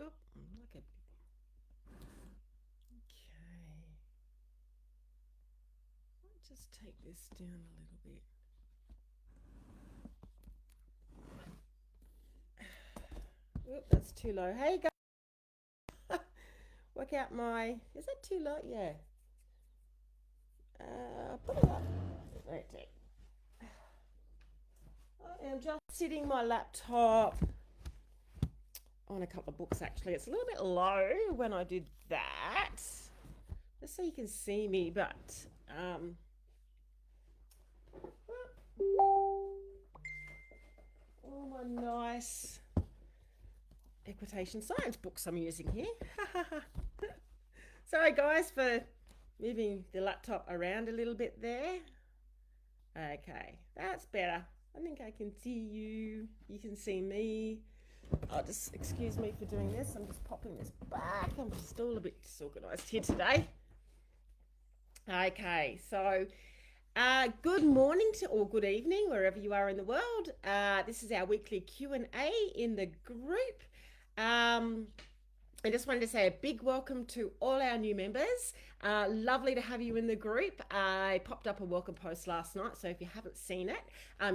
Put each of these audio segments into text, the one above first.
Oh, okay. Let's just take this down a little bit. Oop, that's too low. Hey guys, work out my. Is that too low? Yeah. Put it up. Okay. I am just sitting my laptop on a couple of books actually. It's a little bit low when I did that. Just so you can see me, but all my nice equitation science books I'm using here. Sorry guys for moving the laptop around a little bit there. Okay, that's better. I think I can see you. You can see me. I'll just excuse me for doing this. I'm just popping this back. I'm just all a bit disorganized here today. Okay, so good morning to or good evening wherever you are in the world. This is our weekly Q&A in the group. I just wanted to say a big welcome to all our new members. Lovely to have you in the group. I popped up a welcome post last night, so if you haven't seen it,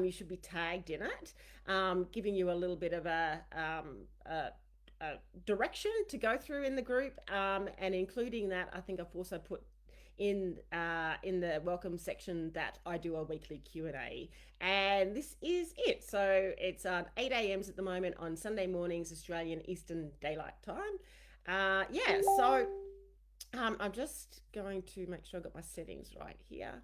you should be tagged in it, giving you a little bit of a direction to go through in the group, and including that, I think I've also put in the welcome section that I do a weekly Q&A, and this is it. So it's 8 a.m. at the moment on Sunday mornings, Australian Eastern Daylight Time. Yeah, so I'm just going to make sure I got my settings right here.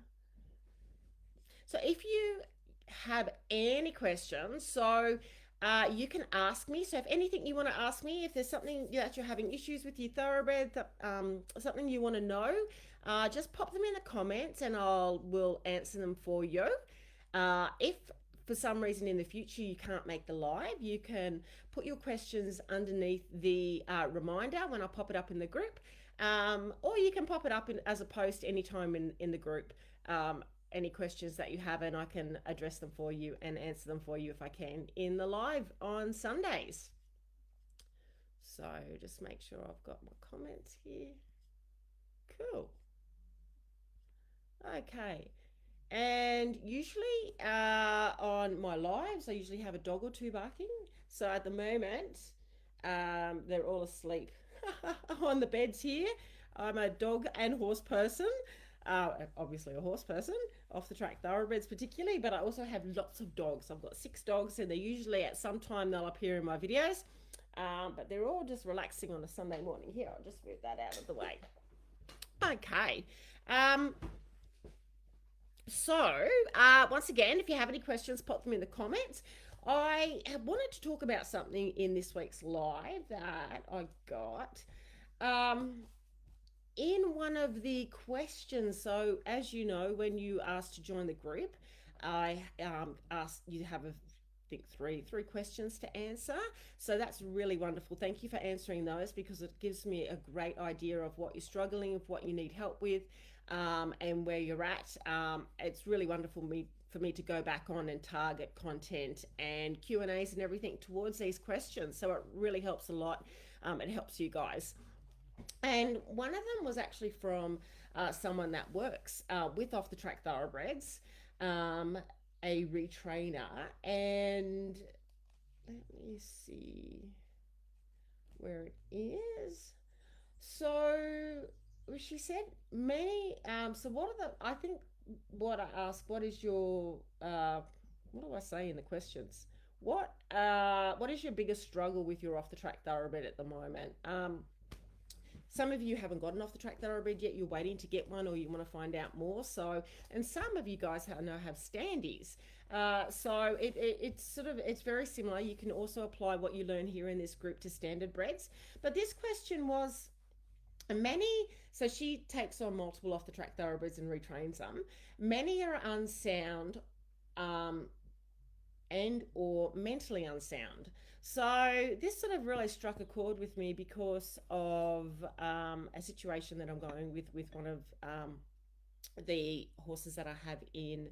So if you have any questions, you can ask me. So if anything you want to ask me, if there's something that you're having issues with your thoroughbred, something you want to know, just pop them in the comments and will answer them for you. If for some reason in the future you can't make the live, you can put your questions underneath the reminder when I pop it up in the group, or you can pop it up as a post anytime in the group. Any questions that you have, and I can address them for you and answer them for you if I can in the live on Sundays. So just make sure I've got my comments here. Cool. Okay. And usually on my lives, I usually have a dog or two barking. So at the moment, they're all asleep on the beds here. I'm a dog and horse person. Obviously, a horse person, off the track thoroughbreds particularly, but I also have lots of dogs. I've got 6 dogs, and they're usually at some time they'll appear in my videos. But they're all just relaxing on a Sunday morning. Here, I'll just move that out of the way. Okay. Um, once again, if you have any questions, pop them in the comments. I wanted to talk about something in this week's live that I got. In one of the questions, so as you know, when you asked to join the group, I asked you to have I think three questions to answer. So that's really wonderful. Thank you for answering those, because it gives me a great idea of what you're struggling with, what you need help with, and where you're at. It's really wonderful for me to go back on and target content and Q&As and everything towards these questions. So it really helps a lot. It helps you guys. And one of them was actually from someone that works with Off The Track Thoroughbreds, a retrainer. And let me see where it is. So she said many. So what are the? I think what I asked. What is your? What do I say in the questions? What is your biggest struggle with your off the track thoroughbred at the moment? Some of you haven't gotten off the track thoroughbred yet. You're waiting to get one, or you want to find out more. So, and some of you guys I know have standees. It's very similar. You can also apply what you learn here in this group to standard breds. But this question was many. So she takes on multiple off the track thoroughbreds and retrains them. Many are unsound. And or mentally unsound. So this sort of really struck a chord with me because of a situation that I'm going with one of the horses that I have in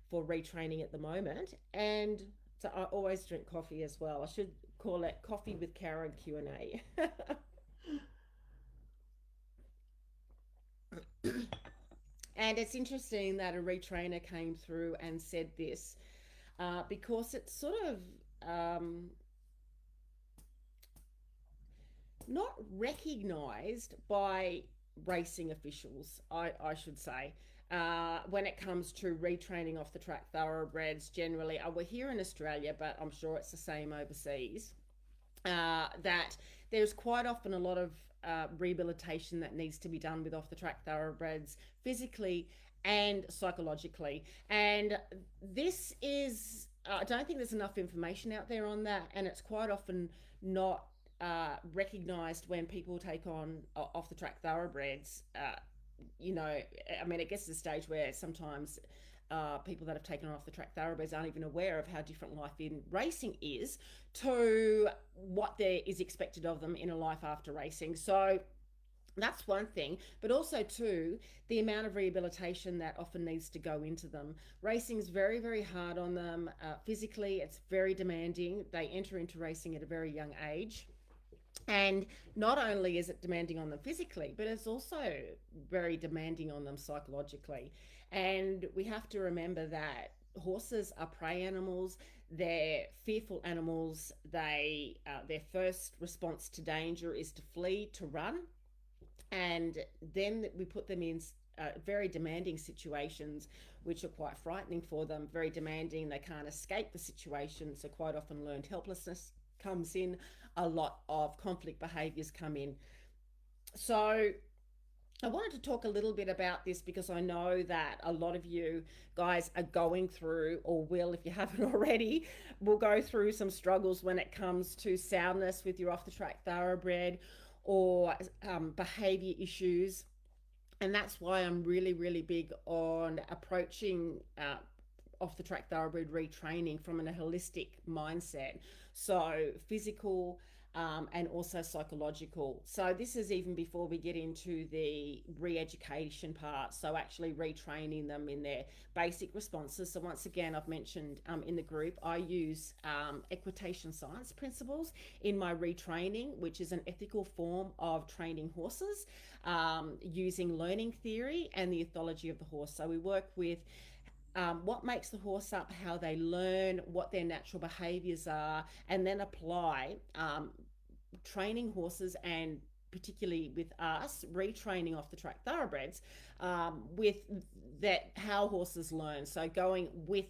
for retraining at the moment. And So I always drink coffee as well. I should call it coffee with Karen Q&A. And it's interesting that a retrainer came through and said this because it's sort of not recognized by racing officials, I should say. When it comes to retraining off the track thoroughbreds, generally, we're here in Australia, but I'm sure it's the same overseas. That there's quite often a lot of rehabilitation that needs to be done with off the track thoroughbreds, physically and psychologically. And this is, I don't think there's enough information out there on that, and it's quite often not recognized when people take on off the track thoroughbreds. I mean, it gets to the stage where sometimes people that have taken off the track thoroughbreds aren't even aware of how different life in racing is to what there is expected of them in a life after racing. So that's one thing, but also too the amount of rehabilitation that often needs to go into them. Racing is very, very hard on them physically. It's very demanding. They enter into racing at a very young age. And not only is it demanding on them physically, but it's also very demanding on them psychologically. And we have to remember that horses are prey animals. They're fearful animals. Their first response to danger is to flee, to run, and then we put them in very demanding situations, which are quite frightening for them. Very demanding. They can't escape the situation, so quite often learned helplessness comes in. A lot of conflict behaviors come in. So I wanted to talk a little bit about this because I know that a lot of you guys are going through, or will, if you haven't already, will go through some struggles when it comes to soundness with your off the track thoroughbred, or behavior issues. And that's why I'm really, really big on approaching off the track thoroughbred retraining from a holistic mindset. So physical and also psychological. So this is even before we get into the re-education part. So actually retraining them in their basic responses. So once again, I've mentioned in the group, I use Equitation Science Principles in my retraining, which is an ethical form of training horses using learning theory and the ethology of the horse. So we work with what makes the horse up, how they learn, what their natural behaviors are, and then apply training horses, and particularly with us retraining off the track thoroughbreds with that, how horses learn. So going with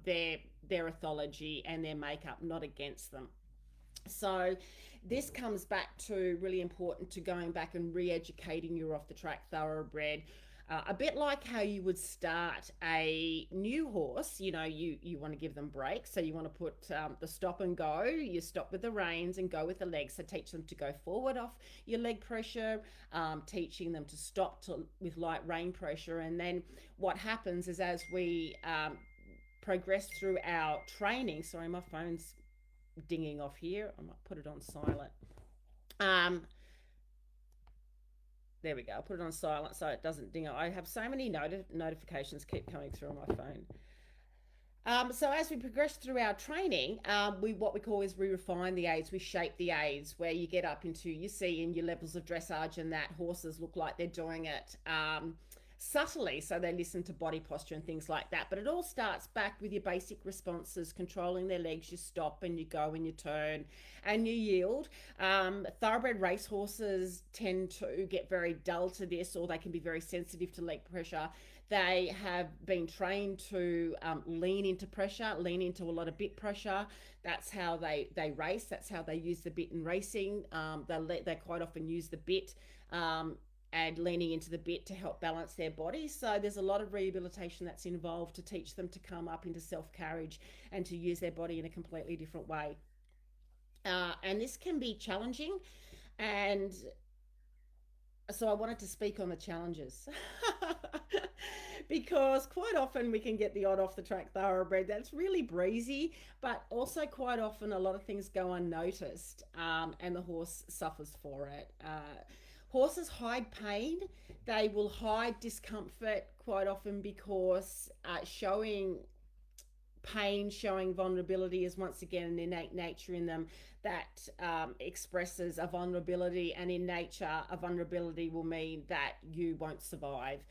their ethology and their makeup, not against them. So this comes back to really important to going back and re-educating your off the track thoroughbred. A bit like how you would start a new horse. You want to give them breaks, so you want to put the stop and go. You stop with the reins and go with the legs, so teach them to go forward off your leg pressure, teaching them to stop with light rein pressure. And then what happens is, as we progress through our training, sorry, my phone's dinging off here, I might put it on silent. There we go. I'll put it on silent so it doesn't ding. I have so many notifications keep coming through on my phone. So as we progress through our training, what we call is we refine the aids, we shape the aids, where you get up into, you see in your levels of dressage and that horses look like they're doing it subtly, so they listen to body posture and things like that. But it all starts back with your basic responses, controlling their legs. You stop and you go and you turn and you yield. Thoroughbred racehorses tend to get very dull to this, or they can be very sensitive to leg pressure. They have been trained to lean into pressure, lean into a lot of bit pressure. That's how they race. That's how they use the bit in racing. They quite often use the bit and leaning into the bit to help balance their body. So there's a lot of rehabilitation that's involved to teach them to come up into self-carriage and to use their body in a completely different way. And this can be challenging. And so I wanted to speak on the challenges. Because quite often we can get the odd off the track thoroughbred that's really breezy, but also quite often a lot of things go unnoticed, and the horse suffers for it. Horses hide pain. They will hide discomfort quite often because showing pain showing vulnerability is once again an innate nature in them that expresses a vulnerability, and in nature a vulnerability will mean that you won't survive.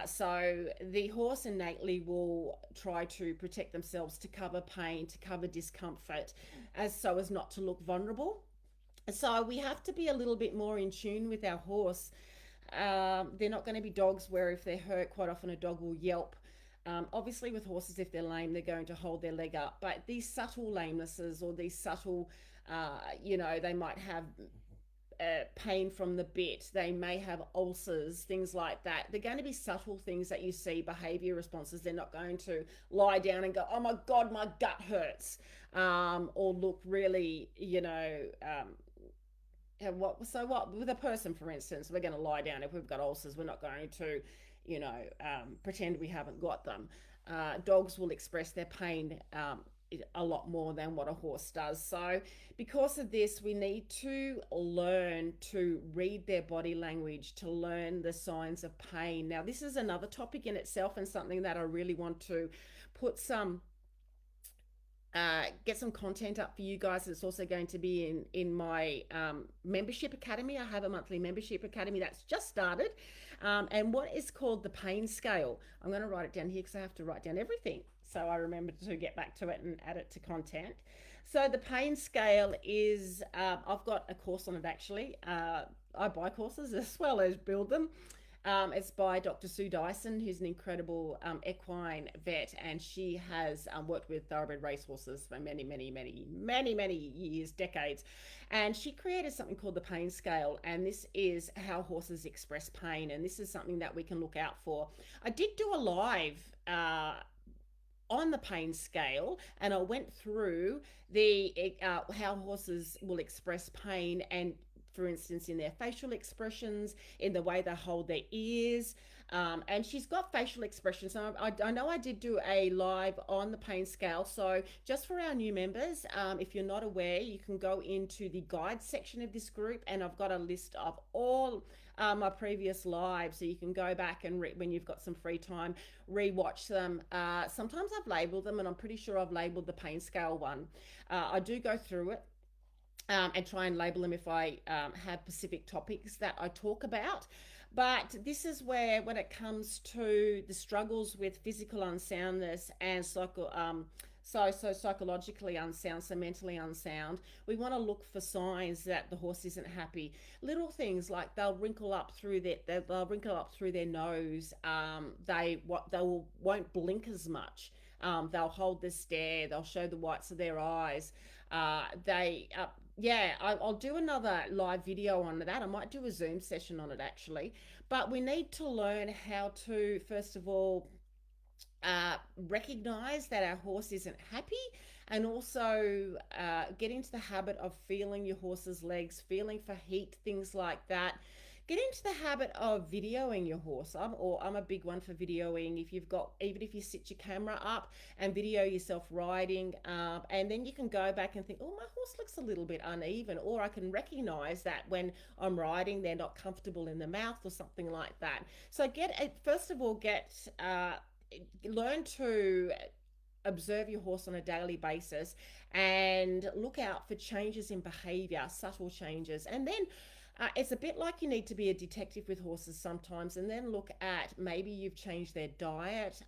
So the horse innately will try to protect themselves, to cover pain, to cover discomfort, as so as not to look vulnerable. So we have to be a little bit more in tune with our horse. They're not going to be dogs where if they're hurt, quite often a dog will yelp. Obviously, with horses, if they're lame, they're going to hold their leg up. But these subtle lamenesses, or these subtle, they might have pain from the bit, they may have ulcers, things like that. They're going to be subtle things that you see, behavior responses. They're not going to lie down and go, oh my God, my gut hurts, or look really, what with a person, for instance, we're going to lie down. If we've got ulcers, we're not going to pretend we haven't got them. Dogs will express their pain a lot more than what a horse does. So because of this, we need to learn to read their body language, to learn the signs of pain. Now, this is another topic in itself, and something that I really want to put some get some content up for you guys. It's also going to be in my membership academy. I have a monthly membership academy that's just started, and what is called the pain scale. I'm going to write it down here because I have to write down everything, so I remember to get back to it and add it to content. So the pain scale is, I've got a course on it actually. I buy courses as well as build them. It's by Dr. Sue Dyson, who's an incredible equine vet, and she has worked with thoroughbred racehorses for many, many, many, many, many years, decades. And she created something called the pain scale, and this is how horses express pain, and this is something that we can look out for. I did do a live on the pain scale, and I went through the how horses will express pain, and for instance, in their facial expressions, in the way they hold their ears. And she's got facial expressions. So I know I did do a live on the pain scale. So just for our new members, if you're not aware, you can go into the guide section of this group, and I've got a list of all my previous lives, so you can go back and when you've got some free time, rewatch them. Sometimes I've labeled them, and I'm pretty sure I've labeled the pain scale one. I do go through it and try and label them if I have specific topics that I talk about. But this is where, when it comes to the struggles with physical unsoundness and psychologically unsound, so mentally unsound, we want to look for signs that the horse isn't happy. Little things like they'll wrinkle up through their nose. They won't blink as much. They'll hold the stare. They'll show the whites of their eyes. I'll do another live video on that. I might do a Zoom session on it actually. But we need to learn how to, first of all, recognize that our horse isn't happy, and also get into the habit of feeling your horse's legs, feeling for heat, things like that. Get into the habit of videoing your horse. I'm a big one for videoing. Even if you sit your camera up and video yourself riding, and then you can go back and think, oh, my horse looks a little bit uneven, or I can recognize that when I'm riding, they're not comfortable in the mouth or something like that. So learn to observe your horse on a daily basis and look out for changes in behavior, subtle changes. And then it's a bit like you need to be a detective with horses sometimes, and then look at, maybe you've changed their diet,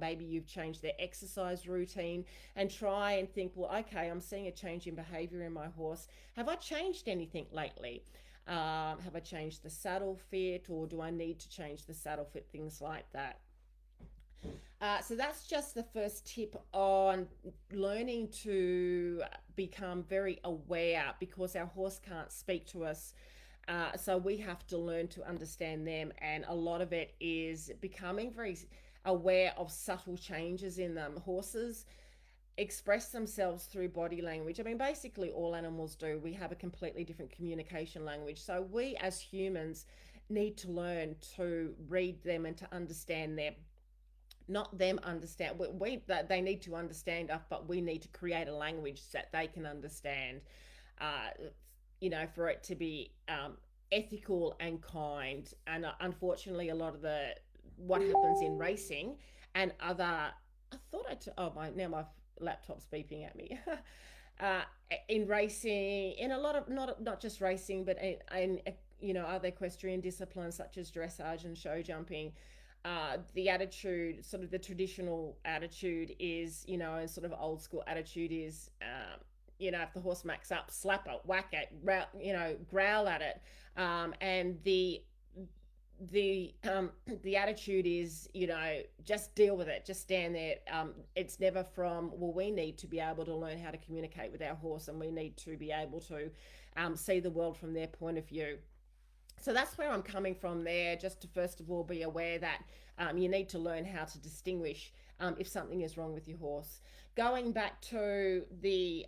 maybe you've changed their exercise routine, and try and think, well, okay, I'm seeing a change in behavior in my horse. Have I changed anything lately? Have I changed the saddle fit, or do I need to change the saddle fit? Things like that. So that's just the first tip on learning to become very aware, because our horse can't speak to us. So we have to learn to understand them, and a lot of it is becoming very aware of subtle changes in them. Horses express themselves through body language. I mean, basically all animals do. We have a completely different communication language. So we as humans need to learn to read them and to understand them. Not them understand. They need to understand us, but we need to create a language that they can understand. For it to be ethical and kind. And unfortunately, a lot of what happens in racing and other I thought oh my, now my laptop's beeping at me. uh, in racing, in a lot of, not just racing, but other equestrian disciplines such as dressage and show jumping. The attitude, sort of the traditional attitude is, and sort of old school attitude is, if the horse macks up, slap it, whack it, growl at it. And the attitude is, just deal with it, just stand there. It's never from, well, we need to be able to learn how to communicate with our horse, and we need to be able to see the world from their point of view. So that's where I'm coming from there, just to first of all be aware that you need to learn how to distinguish if something is wrong with your horse. Going back to the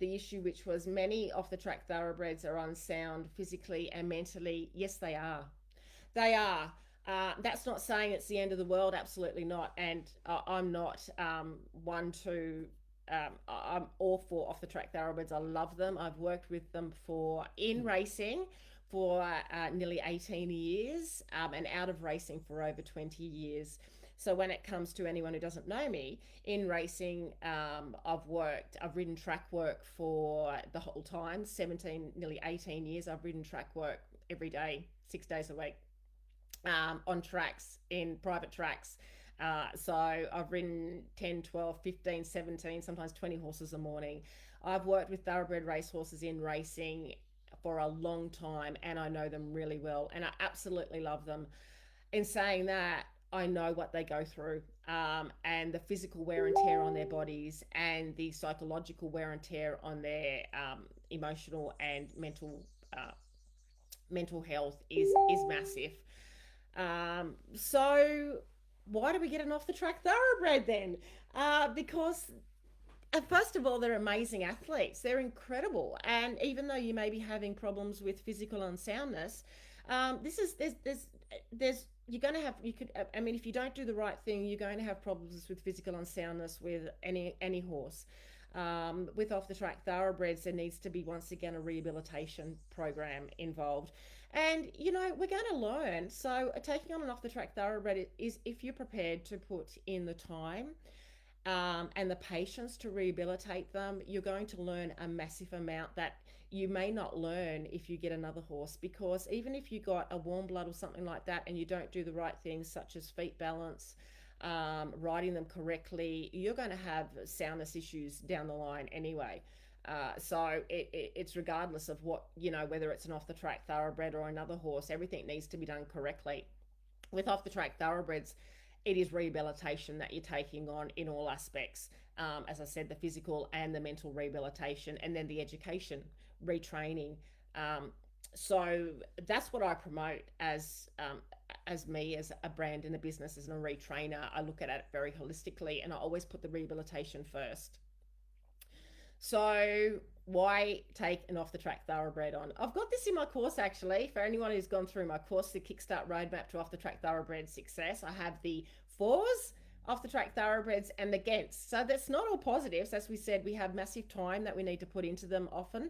issue, which was many off the track thoroughbreds are unsound physically and mentally. Yes, they are. They are. That's not saying it's the end of the world. Absolutely not. And I'm not one to. I'm all for off the track thoroughbreds. I love them. I've worked with them in racing for nearly 18 years and out of racing for over 20 years. So when it comes to anyone who doesn't know me, in racing, I've ridden track work for the whole time, 17, nearly 18 years. I've ridden track work every day, 6 days a week, on tracks, in private tracks. So I've ridden 10, 12, 15, 17, sometimes 20 horses a morning. I've worked with thoroughbred racehorses in racing for a long time, and I know them really well, and I absolutely love them. In saying that, I know what they go through, and the physical wear and tear on their bodies, and the psychological wear and tear on their emotional and mental health is massive. So why do we get an off the track thoroughbred then? Because first of all, they're amazing athletes. They're incredible, and even though you may be having problems with physical unsoundness, there's you're going to have, I mean, if you don't do the right thing, you're going to have problems with physical unsoundness with any horse. With off the track thoroughbreds, there needs to be once again a rehabilitation program involved. And we're going to learn. So taking on an off the track thoroughbred is if you're prepared to put in the time and the patience to rehabilitate them, you're going to learn a massive amount that you may not learn if you get another horse. Because even if you got a warm blood or something like that and you don't do the right things such as feet balance, riding them correctly, you're going to have soundness issues down the line anyway. So it's regardless of what, whether it's an off the track thoroughbred or another horse, everything needs to be done correctly. With off the track thoroughbreds, it is rehabilitation that you're taking on in all aspects. As I said, the physical and the mental rehabilitation, and then the education, retraining. So that's what I promote as me, as a brand and a business, as a retrainer. I look at it very holistically, and I always put the rehabilitation first. So why take an off the track thoroughbred on? I've got this in my course, actually, for anyone who's gone through my course, the Kickstart Roadmap to Off the Track Thoroughbred Success. I have the fours, off the track thoroughbreds, and the against. So that's not all positives. As we said, we have massive time that we need to put into them often.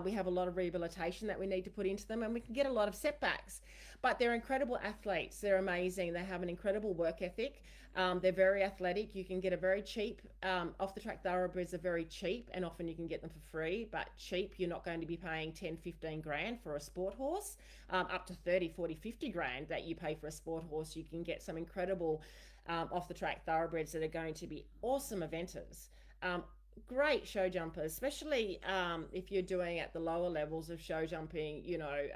We have a lot of rehabilitation that we need to put into them, and we can get a lot of setbacks. But they're incredible athletes. They're amazing. They have an incredible work ethic. They're very athletic. You can get a very cheap, off the track thoroughbreds are very cheap, and often you can get them for free, but cheap. You're not going to be paying 10, 15 grand for a sport horse, up to 30, 40, 50 grand that you pay for a sport horse. You can get some incredible off the track thoroughbreds that are going to be awesome eventers. Great show jumpers, especially if you're doing at the lower levels of show jumping.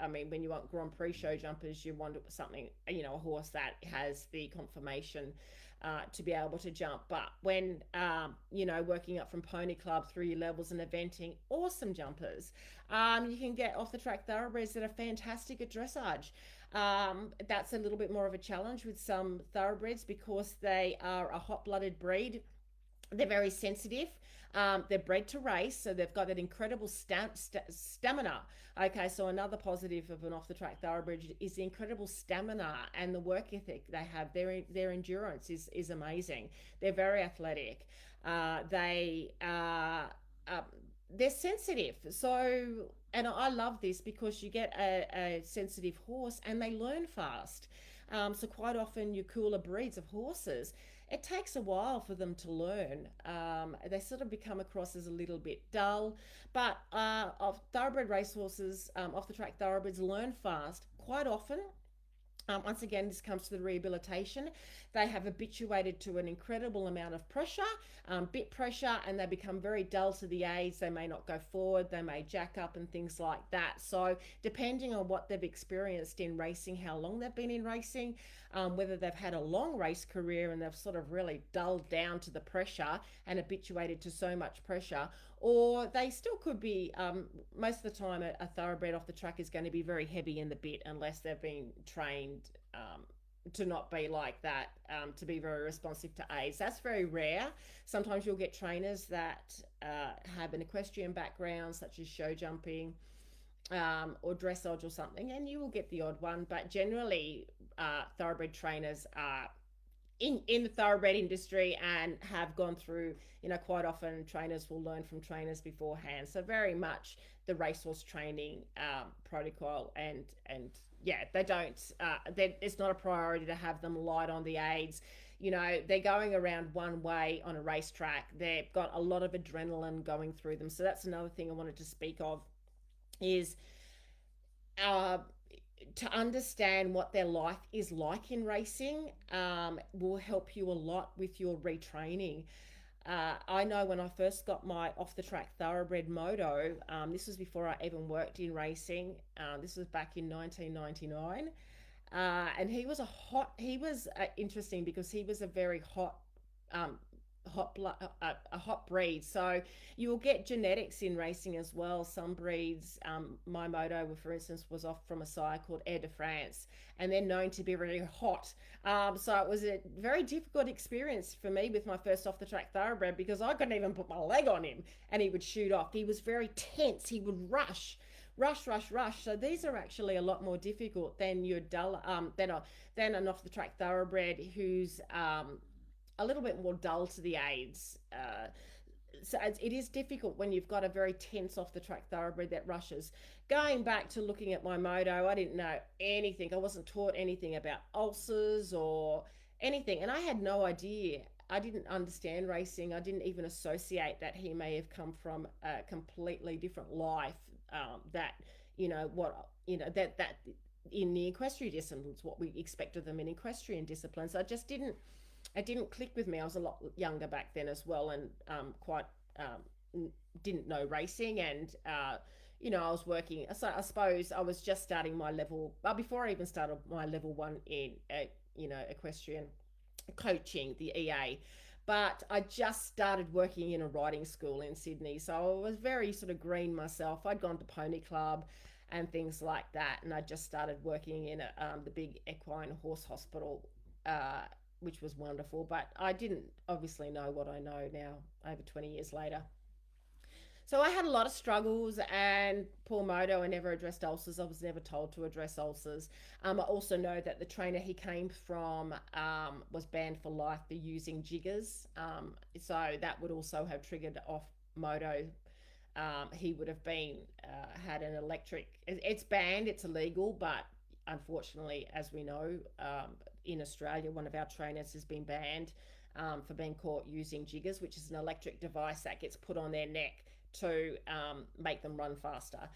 I mean, when you want Grand Prix show jumpers, you want something, a horse that has the conformation to be able to jump. But when, working up from pony club through your levels and eventing, awesome jumpers. You can get off the track thoroughbreds that are fantastic at dressage. That's a little bit more of a challenge with some thoroughbreds because they are a hot-blooded breed. They're very sensitive. They're bred to race, so they've got that incredible stamina. Okay, so another positive of an off-the-track thoroughbred is the incredible stamina and the work ethic they have. Their endurance is amazing. They're very athletic. They're sensitive. So, and I love this because you get a sensitive horse and they learn fast. So quite often your cooler breeds of horses, it takes a while for them to learn. They sort of become across as a little bit dull, but of thoroughbred racehorses, off the track thoroughbreds learn fast quite often. Once again, this comes to the rehabilitation. They have habituated to an incredible amount of pressure, bit pressure, and they become very dull to the aids. They may not go forward, they may jack up and things like that. So depending on what they've experienced in racing, how long they've been in racing, whether they've had a long race career and they've sort of really dulled down to the pressure and habituated to so much pressure, or they still could be, most of the time a thoroughbred off the track is going to be very heavy in the bit unless they've been trained to not be like that, to be very responsive to aids. That's very rare. Sometimes you'll get trainers that have an equestrian background, such as show jumping, or dressage or something, and you will get the odd one, but generally thoroughbred trainers are in the thoroughbred industry and have gone through, quite often trainers will learn from trainers beforehand. So very much the racehorse training protocol, and yeah, they don't, it's not a priority to have them light on the aids. They're going around one way on a racetrack. They've got a lot of adrenaline going through them. So that's another thing I wanted to speak of, is to understand what their life is like in racing will help you a lot with your retraining. I know when I first got my off the track thoroughbred moto, this was before I even worked in racing. This was back in 1999. And he was interesting because he was a very hot a hot breed. So you will get genetics in racing as well. Some breeds, my moto, for instance, was off from a sire called Air de France, and they're known to be really hot. So it was a very difficult experience for me with my first off the track thoroughbred, because I couldn't even put my leg on him and he would shoot off. He was very tense. He would rush. So these are actually a lot more difficult than your dull, than an off the track thoroughbred who's a little bit more dull to the aids. So it is difficult when you've got a very tense off the track thoroughbred that rushes. Going back to looking at my moto, I didn't know anything. I wasn't taught anything about ulcers or anything, and I had no idea. I didn't understand racing. I didn't even associate that he may have come from a completely different life. That that in the equestrian disciplines, what we expect of them in equestrian disciplines, it didn't click with me. I was a lot younger back then as well, and quite didn't know racing, and I was working. So I suppose I was just starting my level. Well, before I even started my level 1 in equestrian coaching, the EA. But I just started working in a riding school in Sydney, so I was very sort of green myself. I'd gone to Pony Club and things like that, and I just started working in the big equine horse hospital, which was wonderful. But I didn't obviously know what I know now, over 20 years later. So I had a lot of struggles, and poor moto, I never addressed ulcers. I was never told to address ulcers. I also know that the trainer he came from was banned for life for using jiggers. So that would also have triggered off moto. He would have been had an electric. It's banned, it's illegal, but unfortunately, as we know, in Australia, one of our trainers has been banned for being caught using jiggers, which is an electric device that gets put on their neck to make them run faster.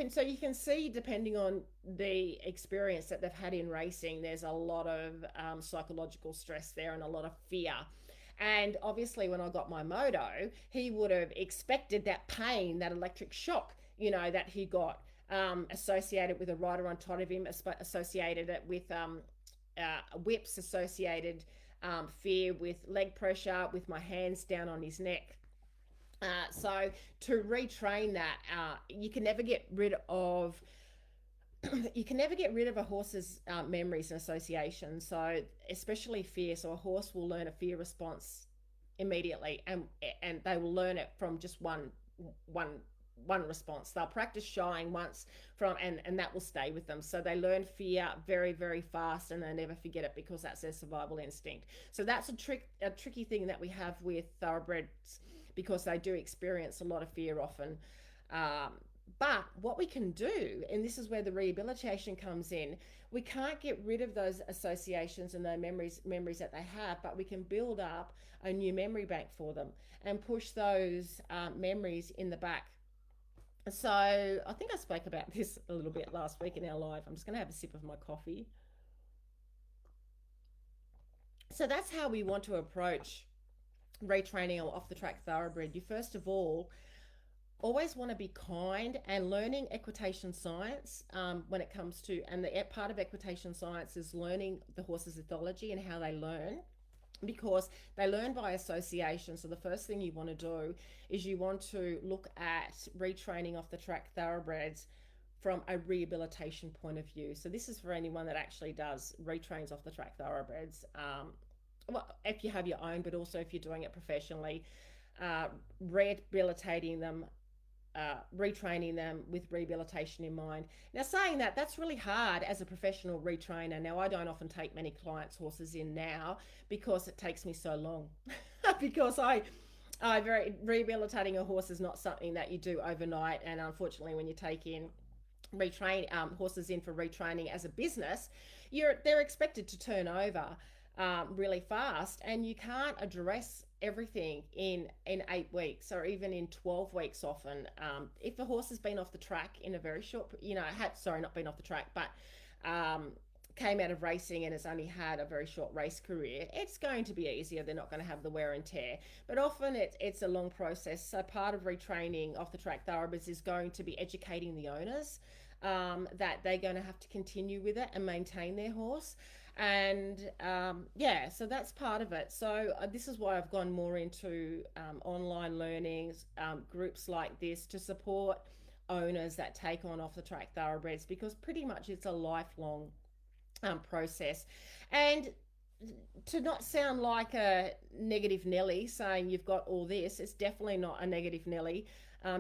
So you can see, depending on the experience that they've had in racing, there's a lot of psychological stress there and a lot of fear. And obviously when I got my moto, he would have expected that pain, that electric shock, that he got associated with a rider on top of him, associated it with whips, associated fear with leg pressure, with my hands down on his neck. So to retrain that, you can never get rid of a horse's memories and associations. So especially fear. So a horse will learn a fear response immediately, and they will learn it from just one response. They'll practice shying once and that will stay with them. So they learn fear very, very fast, and they never forget it because that's their survival instinct. So that's a tricky thing that we have with thoroughbreds, because they do experience a lot of fear often. But what we can do, and this is where the rehabilitation comes in, we can't get rid of those associations and those memories that they have, but we can build up a new memory bank for them and push those memories in the back. So I think I spoke about this a little bit last week in our live. I'm just going to have a sip of my coffee. So that's how we want to approach retraining or off the track thoroughbred. You first of all always want to be kind and learning equitation science when it comes to, and the part of equitation science is learning the horse's ethology and how they learn, because they learn by association. So the first thing you want to do is you want to look at retraining off the track thoroughbreds from a rehabilitation point of view. So this is for anyone that actually does retrains off the track thoroughbreds. Well, if you have your own, but also if you're doing it professionally, rehabilitating them, retraining them with rehabilitation in mind. Now, saying that, that's really hard as a professional retrainer. Now, I don't often take many clients' horses in now because it takes me so long. Because rehabilitating a horse is not something that you do overnight, and unfortunately, when you take in retrain horses in for retraining as a business, they're expected to turn over really fast, and you can't address everything in 8 weeks or even in 12 weeks often. If a horse has been off the track in a very short, not been off the track, but came out of racing and has only had a very short race career, it's going to be easier. They're not going to have the wear and tear, but often it's a long process. So part of retraining off the track thoroughbreds is going to be educating the owners that they're going to have to continue with it and maintain their horse. And so that's part of it. So this is why I've gone more into online learnings, groups like this to support owners that take on off the track thoroughbreds, because pretty much it's a lifelong process. And to not sound like a negative Nelly saying you've got all this, it's definitely not a negative Nelly.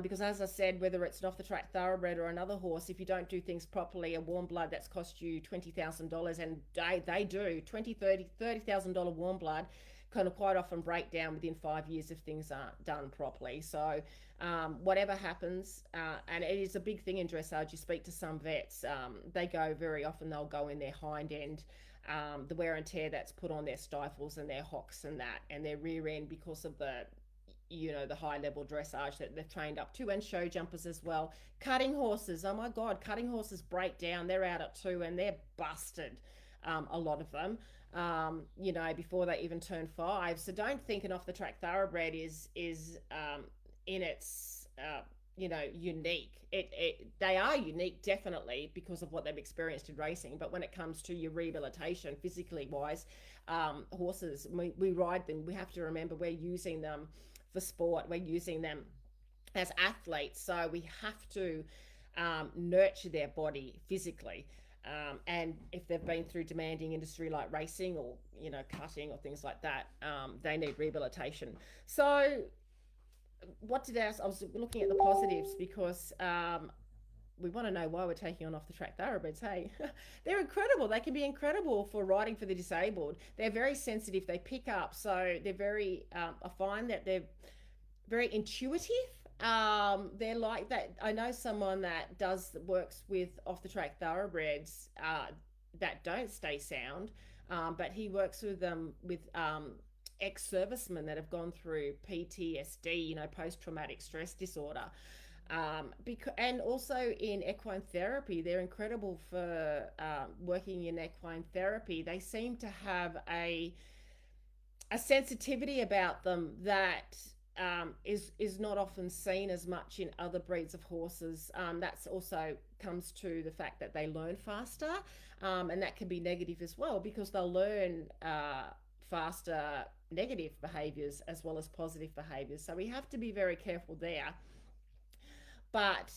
Because as I said, whether it's an off the track thoroughbred or another horse, if you don't do things properly, a warm blood that's cost you $20,000, and they do $30,000 warm blood can quite often break down within 5 years if things aren't done properly. So whatever happens, and it is a big thing in dressage. You speak to some vets, they go very often, they'll go in their hind end, the wear and tear that's put on their stifles and their hocks and that, and their rear end, because of the high level dressage that they've trained up to, and show jumpers as well. Cutting horses, oh my God, cutting horses break down. They're out at 2 and they're busted, a lot of them, before they even turn 5. So don't think an off the track thoroughbred is in its, unique. They are unique, definitely, because of what they've experienced in racing. But when it comes to your rehabilitation, physically wise, horses, we ride them. We have to remember we're using them for sport. We're using them as athletes, so we have to nurture their body physically. And if they've been through demanding industry like racing or cutting or things like that, they need rehabilitation. So I was looking at the positives, because we want to know why we're taking on off the track thoroughbreds. Hey, they're incredible. They can be incredible for riding for the disabled. They're very sensitive. They pick up. So they're very, I find that they're very intuitive. They're like that. I know someone that works with off the track thoroughbreds that don't stay sound, but he works with them with ex-servicemen that have gone through PTSD, post-traumatic stress disorder. And also in equine therapy, they're incredible for working in equine therapy. They seem to have a sensitivity about them that is not often seen as much in other breeds of horses. That's also comes to the fact that they learn faster, and that can be negative as well, because they'll learn faster negative behaviors as well as positive behaviors. So we have to be very careful there. But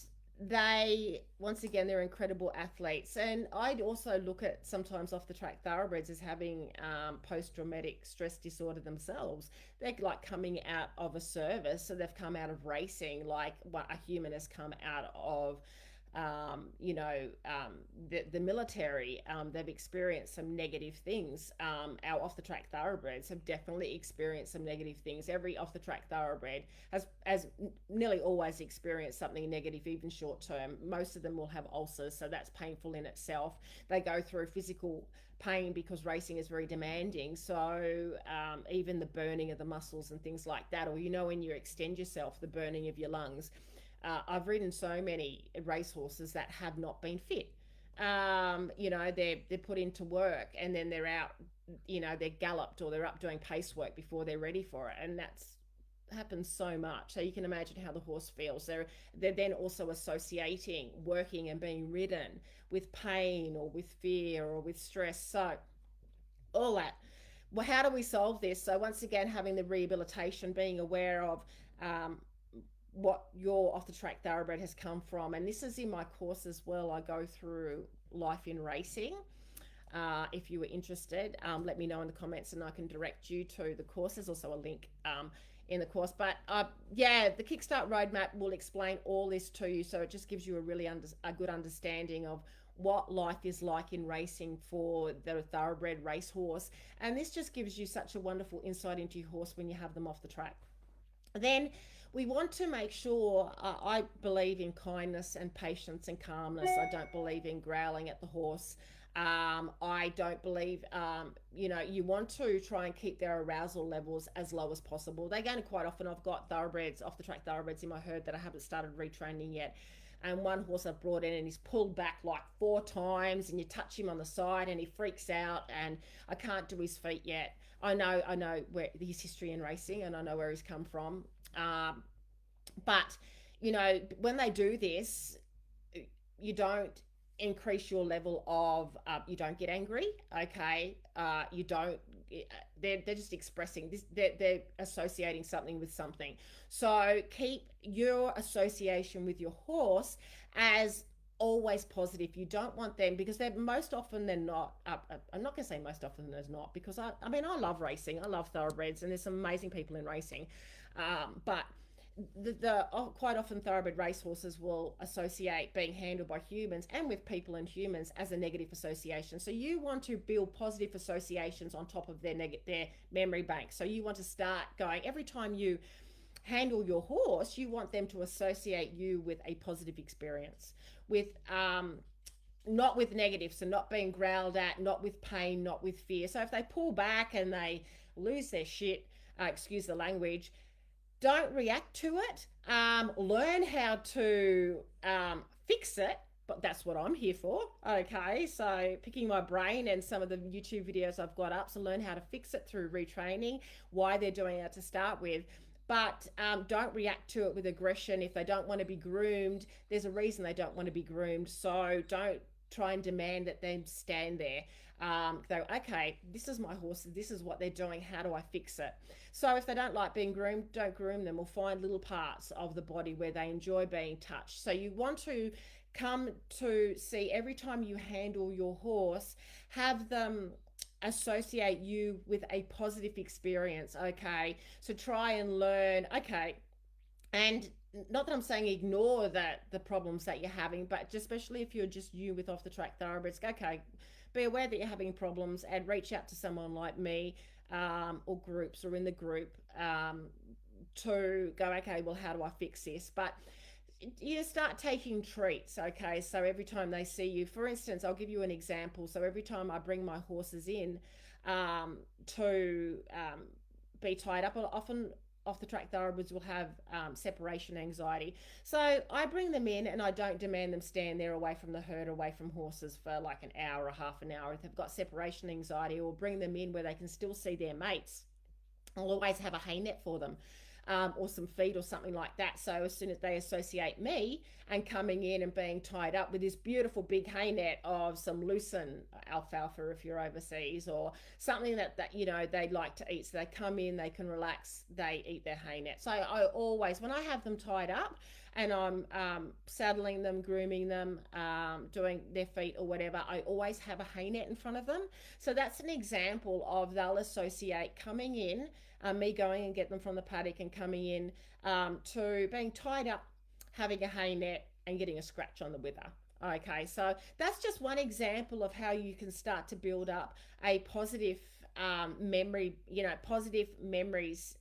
once again, they're incredible athletes. And I'd also look at sometimes off the track thoroughbreds as having post-traumatic stress disorder themselves. They're like coming out of a service, so they've come out of racing like what a human has come out of the military, they've experienced some negative things. Our off the track thoroughbreds have definitely experienced some negative things. Every off the track thoroughbred has nearly always experienced something negative, even short term. Most of them will have ulcers, so that's painful in itself. They go through physical pain because racing is very demanding. So even the burning of the muscles and things like that, or when you extend yourself, the burning of your lungs. I've ridden so many racehorses that have not been fit. They're put into work and then they're out. They're galloped or they're up doing pace work before they're ready for it, and that's happens so much. So you can imagine how the horse feels. They're then also associating working and being ridden with pain or with fear or with stress. So all that. Well, how do we solve this? So once again, having the rehabilitation, being aware of what your off the track thoroughbred has come from. And this is in my course as well. I go through life in racing. If you were interested, let me know in the comments and I can direct you to the course. There's also a link in the course. But the Kickstart roadmap will explain all this to you. So it just gives you a good understanding of what life is like in racing for the thoroughbred racehorse. And this just gives you such a wonderful insight into your horse when you have them off the track. Then we want to make sure, I believe in kindness and patience and calmness. I don't believe in growling at the horse. I don't believe, you want to try and keep their arousal levels as low as possible. They're going to quite often, I've got thoroughbreds, off the track thoroughbreds in my herd that I haven't started retraining yet. And one horse I've brought in and he's pulled back like 4 times and you touch him on the side and he freaks out and I can't do his feet yet. I know where his history in racing and I know where he's come from. But when they do this, you don't increase your level of, you don't get angry. Okay. They're just expressing this. They're associating something with something. So keep your association with your horse as always positive. You don't want them, because they're most often they're not. I'm not going to say most often there's not, because I love racing. I love thoroughbreds, and there's some amazing people in racing. But quite often thoroughbred racehorses will associate being handled by humans and with people and humans as a negative association. So you want to build positive associations on top of their memory bank. So you want to start going, every time you handle your horse, you want them to associate you with a positive experience, with not with negative. So not being growled at, not with pain, not with fear. So if they pull back and they lose their shit, excuse the language, don't react to it. Learn how to fix it, but that's what I'm here for. Okay, so picking my brain and some of the YouTube videos I've got up, so learn how to fix it through retraining, why they're doing it to start with. But don't react to it with aggression. If they don't want to be groomed, there's a reason they don't want to be groomed. So don't try and demand that they stand there. Go, okay, this is my horse, this is what they're doing, how do I fix it? So if they don't like being groomed, don't groom them, or find little parts of the body where they enjoy being touched. So you want to come to see, every time you handle your horse, have them associate you with a positive experience. Okay, so try and learn, okay, and not that I'm saying ignore the problems that you're having, but just especially if you're just you with off the track thoroughbreds, okay, be aware that you're having problems and reach out to someone like me, or groups, or in the group, to go, okay, well, how do I fix this? But you start taking treats. Okay, so every time they see you, for instance, I'll give you an example. So every time I bring my horses in to be tied up, often off the track thoroughbreds will have separation anxiety. So I bring them in and I don't demand them stand there away from the herd, away from horses for like an hour or half an hour. If they've got separation anxiety, or bring them in where they can still see their mates. I'll always have a hay net for them. Or some feed or something like that. So as soon as they associate me and coming in and being tied up with this beautiful big hay net of some lucerne alfalfa if you're overseas, or something that they'd like to eat, so they come in, they can relax, they eat their hay net. So I always, when I have them tied up and I'm saddling them, grooming them, doing their feet or whatever, I always have a hay net in front of them. So that's an example of, they'll associate coming in, me going and get them from the paddock and coming in, to being tied up, having a hay net, and getting a scratch on the wither. Okay, so that's just one example of how you can start to build up a positive memory, positive memories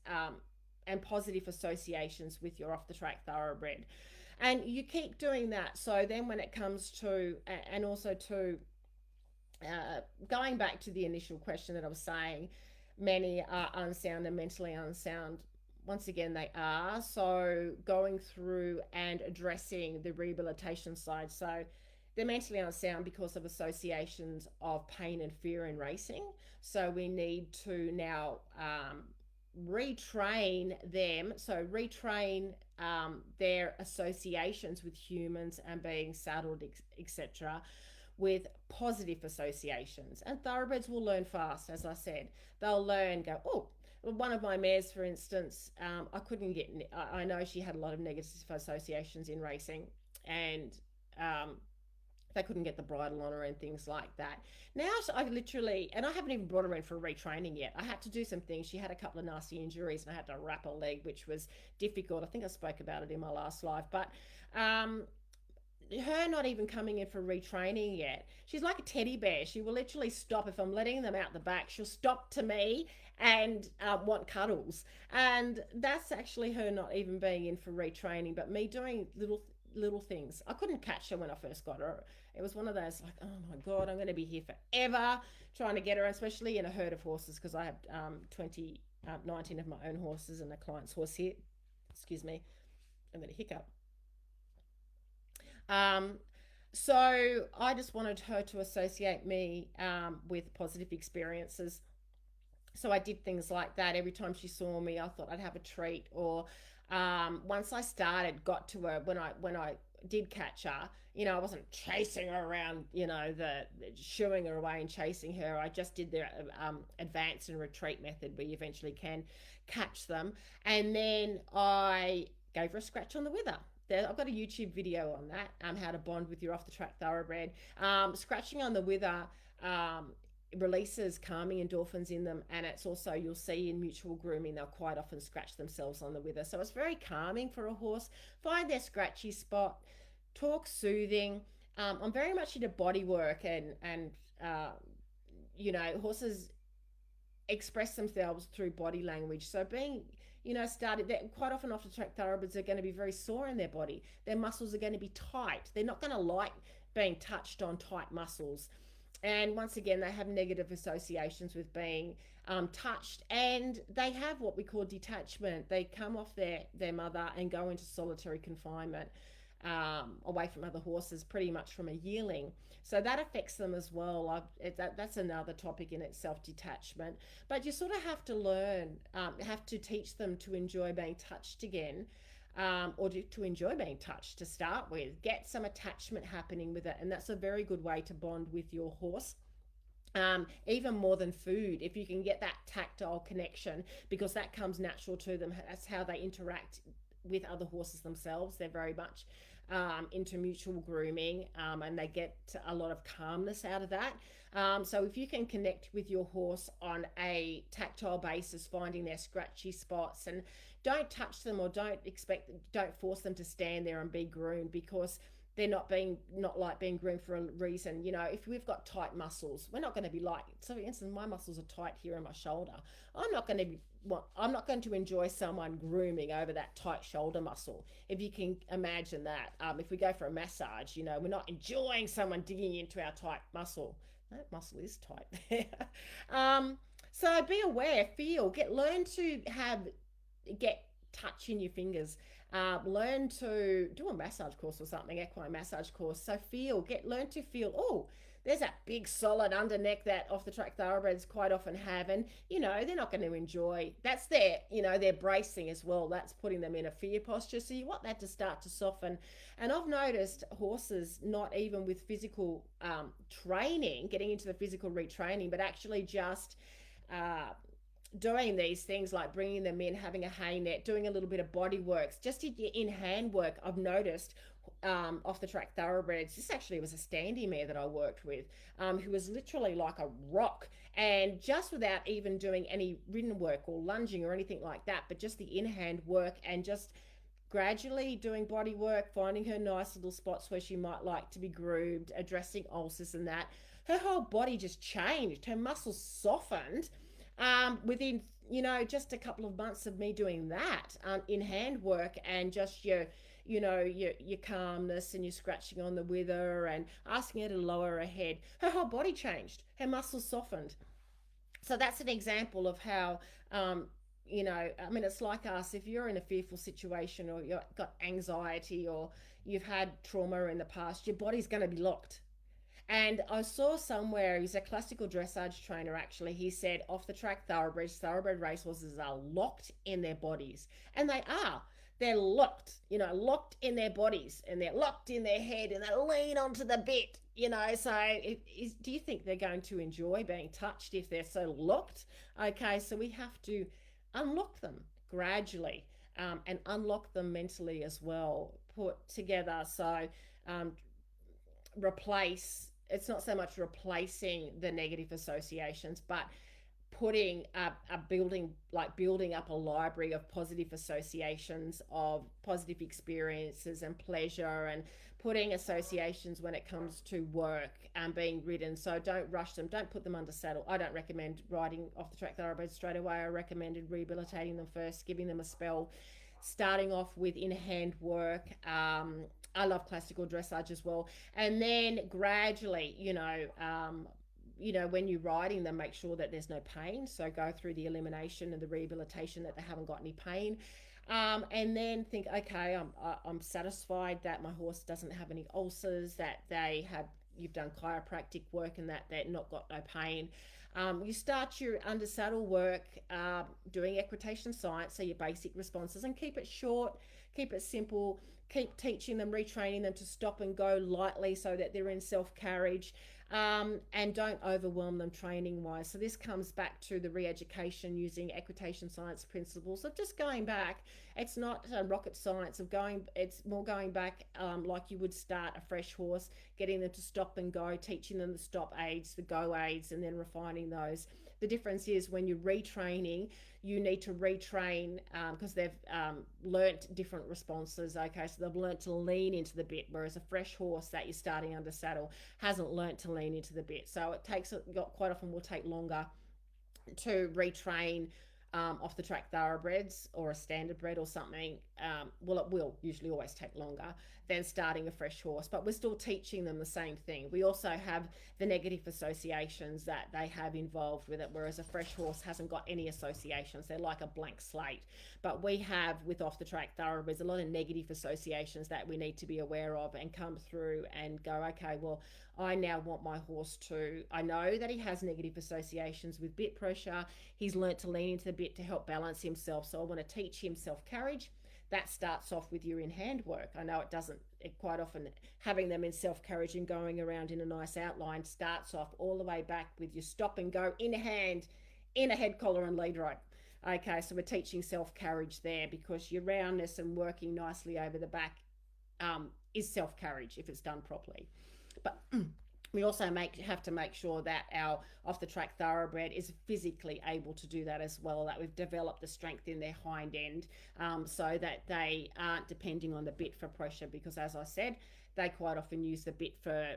and positive associations with your off the track thoroughbred. And you keep doing that. So then when it comes to, and also to, going back to the initial question that I was saying, many are unsound and mentally unsound. Once again, they are. So going through and addressing the rehabilitation side. So they're mentally unsound because of associations of pain and fear in racing. So we need to now retrain them. So retrain their associations with humans and being saddled, etc., with positive associations. And thoroughbreds will learn fast, as I said. They'll learn, go, oh, one of my mares, for instance, I couldn't get, I know she had a lot of negative associations in racing, and they couldn't get the bridle on her and things like that. Now I literally, and I haven't even brought her in for retraining yet. I had to do some things. She had a couple of nasty injuries and I had to wrap her leg, which was difficult. I think I spoke about it in my last live, but her not even coming in for retraining yet. She's like a teddy bear. She will literally stop if I'm letting them out the back. She'll stop to me and want cuddles. And that's actually her not even being in for retraining, but me doing little things. I couldn't catch her when I first got her. It was one of those like, oh my God, I'm going to be here forever trying to get her, especially in a herd of horses, because I have 19 of my own horses and a client's horse here. Excuse me. I'm going to hiccup. So I just wanted her to associate me with positive experiences. So I did things like that. Every time she saw me, I thought I'd have a treat. Or once I got to her, when I did catch her, I wasn't chasing her around, the shooing her away and chasing her. I just did the advance and retreat method where you eventually can catch them. And then I gave her a scratch on the wither. I've got a YouTube video on that, how to bond with your off the track thoroughbred. Scratching on the wither releases calming endorphins in them, and it's also, you'll see in mutual grooming, they'll quite often scratch themselves on the wither. So it's very calming for a horse. Find their scratchy spot, talk soothing. I'm very much into body work, and horses express themselves through body language. So being started that quite often off the track thoroughbreds are going to be very sore in their body. Their muscles are going to be tight. They're not going to like being touched on tight muscles. And once again, they have negative associations with being touched, and they have what we call detachment. They come off their mother and go into solitary confinement, away from other horses, pretty much from a yearling. So that affects them as well. That's another topic in itself, detachment. But you sort of have to learn, have to teach them to enjoy being touched again, or to enjoy being touched to start with. Get some attachment happening with it, and that's a very good way to bond with your horse. Even more than food, if you can get that tactile connection, because that comes natural to them. That's how they interact with other horses themselves. They're very much into mutual grooming, and they get a lot of calmness out of that. So if you can connect with your horse on a tactile basis, finding their scratchy spots, and don't touch them, or don't force them to stand there and be groomed, because they're not like being groomed for a reason. If we've got tight muscles, we're not going to be like, so for instance, my muscles are tight here in my shoulder. I'm not going to enjoy someone grooming over that tight shoulder muscle. If you can imagine that, if we go for a massage, we're not enjoying someone digging into our tight muscle. That muscle is tight there. So be aware, feel, learn to get touch in your fingers. Learn to do a massage course or something, equine massage course. So learn to feel, oh, there's that big solid under neck that off the track thoroughbreds quite often have, and they're not going to enjoy. That's their bracing as well. That's putting them in a fear posture. So you want that to start to soften. And I've noticed horses, not even with physical training, getting into the physical retraining, but actually just doing these things like bringing them in, having a hay net, doing a little bit of body works, just in hand work. I've noticed off the track thoroughbreds, this actually was a standy mare that I worked with, who was literally like a rock, and just without even doing any ridden work or lunging or anything like that, but just the in-hand work and just gradually doing body work, finding her nice little spots where she might like to be groomed, addressing ulcers and that, her whole body just changed. Her muscles softened within, just a couple of months of me doing that in hand work, and just your calmness and your scratching on the wither and asking her to lower her head. Her whole body changed. Her muscles softened. So that's an example of how it's like us. If you're in a fearful situation, or you've got anxiety, or you've had trauma in the past, your body's going to be locked. And I saw somewhere, he's a classical dressage trainer actually, he said off the track thoroughbreds, thoroughbred racehorses are locked in their bodies. And they are. They're locked, locked in their bodies, and they're locked in their head, and they lean onto the bit, So do you think they're going to enjoy being touched if they're so locked? Okay, so we have to unlock them gradually, and unlock them mentally as well, put together. So it's not so much replacing the negative associations, but putting building up a library of positive associations, of positive experiences and pleasure, and putting associations when it comes to work and being ridden. So don't rush them, don't put them under saddle. I don't recommend riding off the track thoroughbreds straight away. I recommended rehabilitating them first, giving them a spell, starting off with in-hand work. I love classical dressage as well, and then gradually, when you're riding them, make sure that there's no pain. So go through the elimination and the rehabilitation that they haven't got any pain. And then think, okay, I'm satisfied that my horse doesn't have any ulcers, that you've done chiropractic work and that they're not got no pain. You start your under saddle work, doing equitation science, so your basic responses, and keep it short, keep it simple, keep teaching them, retraining them to stop and go lightly so that they're in self-carriage. And don't overwhelm them training wise. So this comes back to the re-education using equitation science principles of just going back. It's not rocket science it's more going back like you would start a fresh horse, getting them to stop and go, teaching them the stop aids, the go aids, and then refining those. The difference is when you're retraining, you need to retrain because they've learnt different responses. Okay, so they've learnt to lean into the bit, whereas a fresh horse that you're starting under saddle hasn't learnt to lean into the bit. So it quite often will take longer to retrain off the track thoroughbreds or a standard bred or something. It will usually always take longer than starting a fresh horse, but we're still teaching them the same thing. We also have the negative associations that they have involved with it, whereas a fresh horse hasn't got any associations. They're like a blank slate. But we have, with off the track thoroughbreds, a lot of negative associations that we need to be aware of and come through and go, okay, well, I now want my horse I know that he has negative associations with bit pressure. He's learnt to lean into the bit to help balance himself. So I want to teach him self-carriage. That starts off with your in-hand work. I know quite often having them in self-carriage and going around in a nice outline starts off all the way back with your stop and go in hand, in a head collar and lead rope. Okay, so we're teaching self-carriage there because your roundness and working nicely over the back is self-carriage if it's done properly. But we also have to make sure that our off-the-track thoroughbred is physically able to do that as well, that we've developed the strength in their hind end so that they aren't depending on the bit for pressure, because as I said, they quite often use the bit for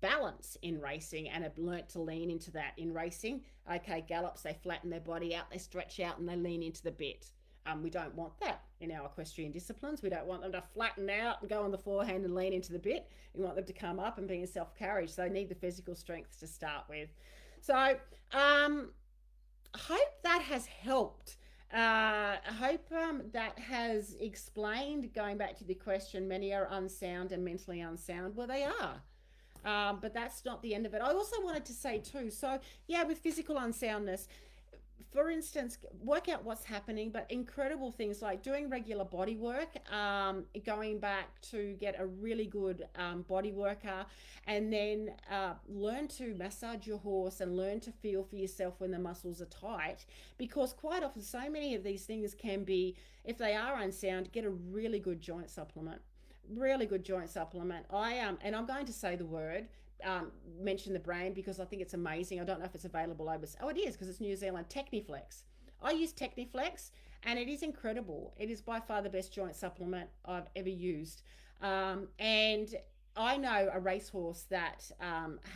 balance in racing and have learnt to lean into that in racing. Okay, gallops, they flatten their body out, they stretch out and they lean into the bit. We don't want that in our equestrian disciplines. We don't want them to flatten out and go on the forehand and lean into the bit. We want them to come up and be in self-carriage. So they need the physical strength to start with. So I hope that has helped. I hope that has explained, going back to the question, many are unsound and mentally unsound. Well, they are. But that's not the end of it. I also wanted to say too, so yeah, with physical unsoundness, for instance, work out what's happening, but incredible things like doing regular body work, going back to get a really good body worker, and then learn to massage your horse and learn to feel for yourself when the muscles are tight, because quite often so many of these things can be, if they are unsound, get a really good joint supplement. Really good joint supplement. And I'm going to say the word, mention the brand because I think it's amazing. I don't know if it's available overseas. Oh, it is, because it's New Zealand. Techniflex. I use Techniflex and it is incredible. It is by far the best joint supplement I've ever used. And I know a racehorse that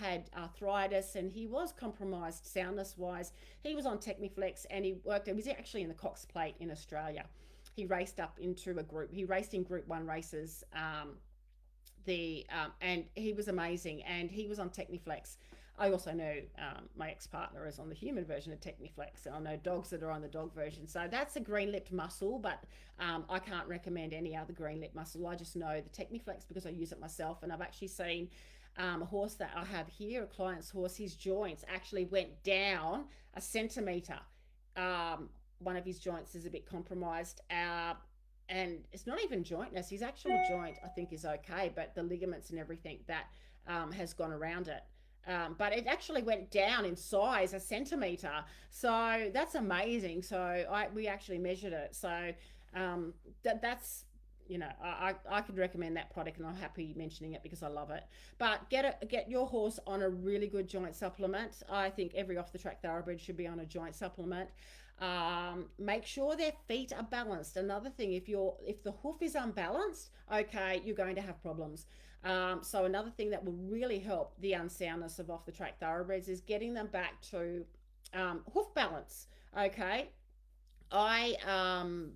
had arthritis, and he was compromised soundness wise. He was on Techniflex, and he was actually in the Cox Plate in Australia. He raced up into a group. He raced in Group 1 races. And he was amazing, and he was on Techniflex. I also know my ex-partner is on the human version of Techniflex. I know dogs that are on the dog version. So that's a green-lipped muscle, but I can't recommend any other green-lipped muscle. I just know the Techniflex because I use it myself, and I've actually seen a horse that I have here, a client's horse, his joints actually went down a centimetre. One of his joints is a bit compromised. And it's not even jointness. His actual joint, I think, is okay, but the ligaments and everything that has gone around it. But it actually went down in size a centimetre. So that's amazing. So we actually measured it. So that's, I could recommend that product, and I'm happy mentioning it because I love it. But get your horse on a really good joint supplement. I think every Off the Track Thoroughbred should be on a joint supplement. Make sure their feet are balanced. Another thing, if the hoof is unbalanced, okay, you're going to have problems. So another thing that will really help the unsoundness of Off the Track Thoroughbreds is getting them back to hoof balance. Okay, I'm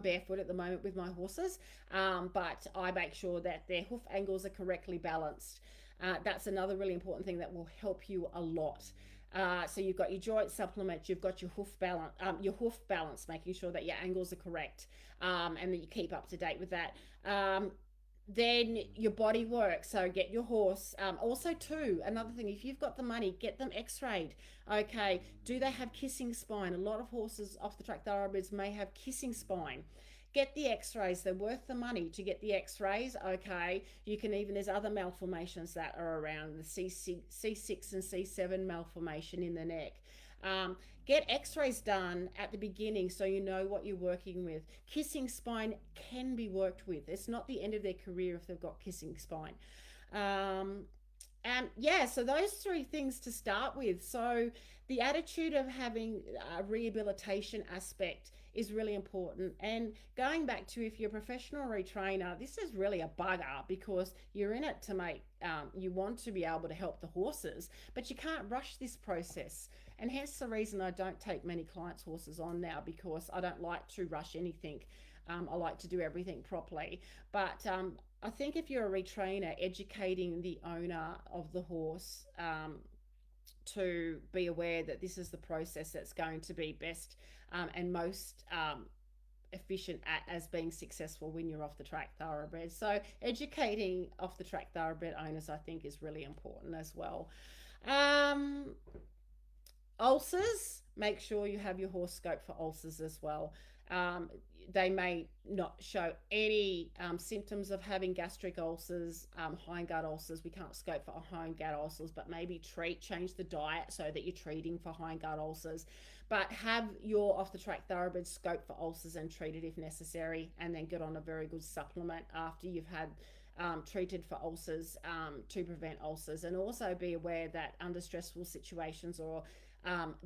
barefoot at the moment with my horses, but I make sure that their hoof angles are correctly balanced. That's another really important thing that will help you a lot. So you've got your joint supplement, you've got your hoof balance, making sure that your angles are correct, and that you keep up to date with that. Then your body work. So get your horse. Also, too, another thing, if you've got the money, get them x-rayed. Okay, do they have kissing spine? A lot of horses Off the Track Thoroughbreds may have kissing spine. Get the x-rays. They're worth the money to get the x-rays. Okay, you can even, there's other malformations that are around, the C6 and C7 malformation in the neck. Get x-rays done at the beginning so you know what you're working with. Kissing spine can be worked with. It's not the end of their career if they've got kissing spine. And yeah, so those three things to start with. So the attitude of having a rehabilitation aspect is really important. And going back to, if you're a professional retrainer, this is really a bugger because you're in it to make, you want to be able to help the horses, but you can't rush this process. And hence the reason I don't take many clients' horses on now, because I don't like to rush anything. I like to do everything properly. But I think if you're a retrainer, educating the owner of the horse to be aware that this is the process that's going to be best and most efficient as being successful when you're Off the Track Thoroughbred. So educating Off the Track Thoroughbred owners, I think, is really important as well. Ulcers, make sure you have your horse scoped for ulcers as well. They may not show any symptoms of having gastric ulcers, hindgut ulcers. We can't scope for hindgut ulcers, but maybe change the diet so that you're treating for hindgut ulcers. But have your Off the Track Thoroughbred scope for ulcers and treat it if necessary, and then get on a very good supplement after you've had treated for ulcers to prevent ulcers. And also be aware that under stressful situations or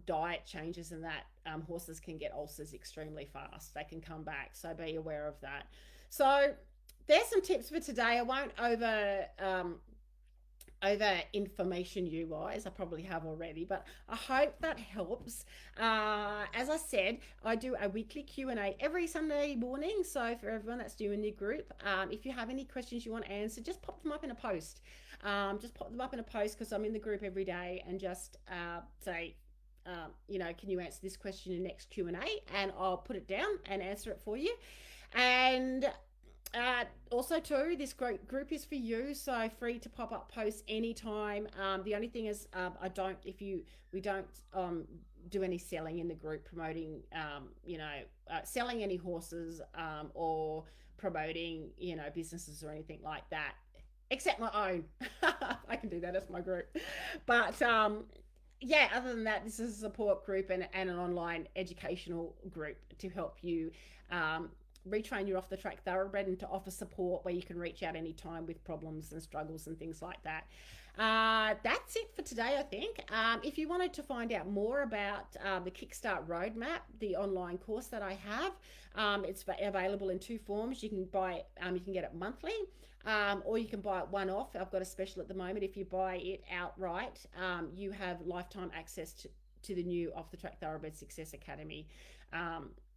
diet changes and that horses can get ulcers extremely fast. They can come back, so be aware of that. So there's some tips for today. I won't over information you guys. I probably have already, but I hope that helps. As I said, I do a weekly Q&A every Sunday morning. So for everyone that's new in the group, if you have any questions you want to answer, just pop them up in a post. Just pop them up in a post, because I'm in the group every day, and just say, can you answer this question in next Q&A, and I'll put it down and answer it for you. And also too, this group is for you, so free to pop up posts anytime. The only thing is, we don't do any selling in the group, promoting selling any horses or promoting businesses or anything like that, except my own. I can do that as my group, but yeah, other than that, this is a support group and an online educational group to help you retrain your off the track thoroughbred and to offer support where you can reach out anytime with problems and struggles and things like that. That's it for today, I think. If you wanted to find out more about the Kickstart Roadmap, the online course that I have, it's available in two forms. You can buy it, you can get it monthly, or you can buy it one off. I've got a special at the moment. If you buy it outright, you have lifetime access to the new Off the Track Thoroughbred Success Academy,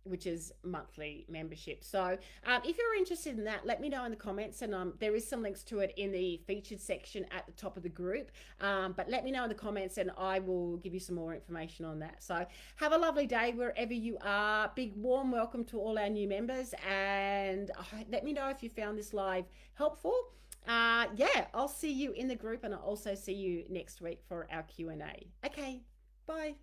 which is monthly membership. So if you're interested in that, let me know in the comments, and there is some links to it in the featured section at the top of the group, but let me know in the comments and I will give you some more information on that. So have a lovely day wherever you are. Big warm welcome to all our new members, and let me know if you found this live helpful. Yeah, I'll see you in the group, and I'll also see you next week for our Q&A. Okay, bye.